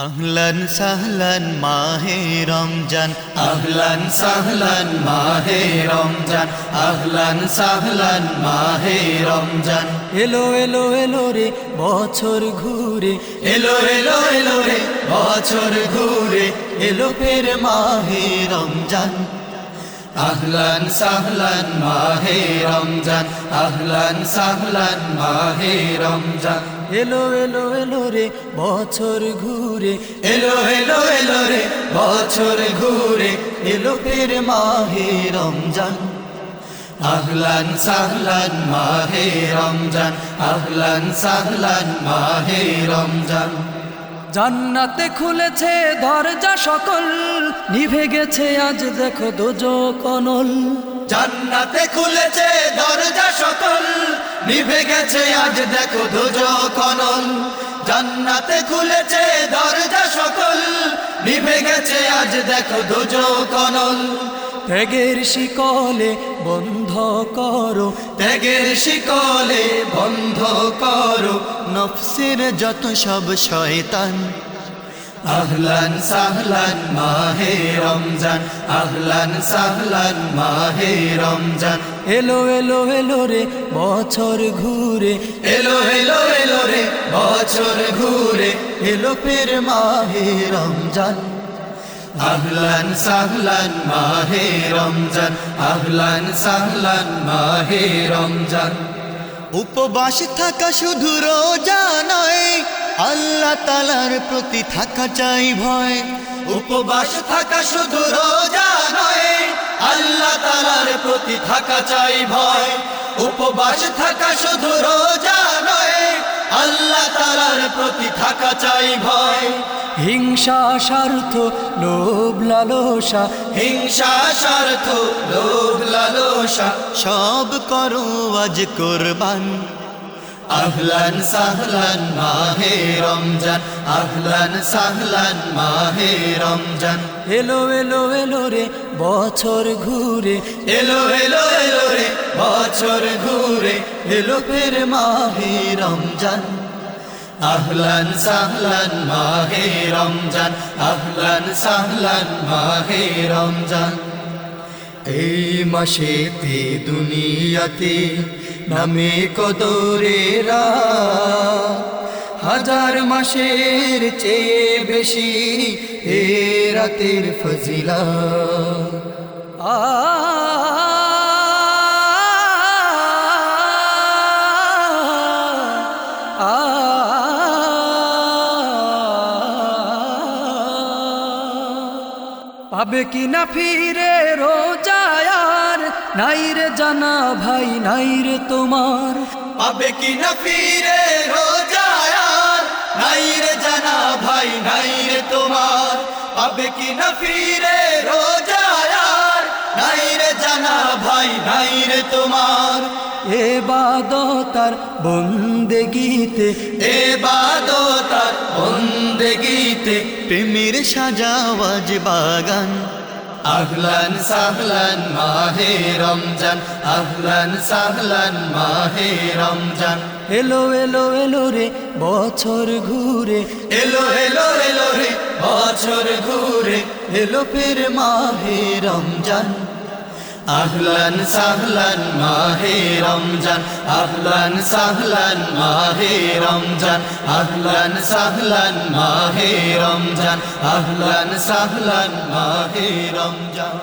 আহলান সাহলান মাহে রমজান, আহলান সাহলান মাহে রমজান, আহলান সাহলান মাহে রমজান। এলো এলো এলো রে বছর ঘুরে, এলো এলো এলো রে বছর ঘুরে, এলো ফের মাহে রমজান। আহলান সাহলান মাহে রমজান, আহলান সাহলান মাহে রমজান। এলো এলো এলো রে বছর ঘুরে, এলো এলো এলো রে বছর ঘুরে, এলো ফের মাহে রমজান। আহলান সাহলান মাহে রমজান, আহলান সাহলান মাহে রমজান। জান্নাতে খুলেছে দরজা সকল, নিভে গেছে আজ দেখো দোজখ অনল। জান্নাতে খুলেছে দরজা সকল, নিভে গেছে আজ দেখো দোজখ অনল। জান্নাতে খুলেছে দরজা সকল, নিভে গেছে আজ দেখো দোজখ অনল। ত্যাগের শিকলে বন্ধ করো, ত্যাগের শিকলে বন্ধ করো নফসের যত সব শয়তান। আহলান সাহলান মাহে রমজান, আহলান সাহলান মাহে রমজান। এলো এলো এলো রে বছর ঘুরে, এলো এলো এলো রে বছর ঘুরে, এলো ফের মাহে রমজান। আহলান সাহলান মাহে রমজান, আহলান সাহলান মাহে রমজান। উপবাস থাকা শুধু রোজা নয়, আল্লাহ তাআলার প্রতি থাকা চাই ভয়। উপবাস থাকা শুধু রোজা নয়, আল্লাহ তাআলার প্রতি থাকা চাই ভয়। উপবাস থাকা শুধু রোজা নয়, আল্লাহ তাআলার প্রতি থাকা চাই ভয়। হিংসা স্বার্থ লোভ লালসা, হিংসা স্বার্থ লোভ লালসা সব করো আজ কোরবান। আহলান সাহলান মাহে রমজান, আহলান সাহলান মাহে রমজান। এলো এলো এলো রে বছর ঘুরে, এলো এলো এলো রে বছর ঘুরে, এলো ফের মাহে রমজান। আহলান সাহলান মাহে রমজান, আহলান সাহলান মাহে রমজান। এই মাসেতে দুনিয়াতে নামে কদরেরা, হাজার মাসের চেয়ে বেশি এ রাতের ফজিলা। পাবে কি না ফিরে রোজায়ার, নাই রে জানা ভাই নাই রে তোমার। পাবে কি না ফিরে রোজায়ার, নাই রে জানা ভাই নাই রে তোমার। পাবে কি না ফিরে রোজায়ার, নাই রে জানা ভাই নাই রে তোমার। এবাদতার বন্দেগীতে, এবাদতার বন্দেগীতে প্রেমের সাজাওয়াজ বাগান। আহলান সাহলান মাহে রমজান, আহলান সাহলান মাহে রমজান। এলো এলো এলো রে বছর ঘুরে, এলো এলো এলো রে বছর ঘুরে, এলো ফের মাহে রমজান। আহলান সাহলান মাহে রমজান, আহলান সাহলান মাহে রমজান, আহলান সাহলান মাহে রমজান, আহলান সাহলান মাহে রমজান।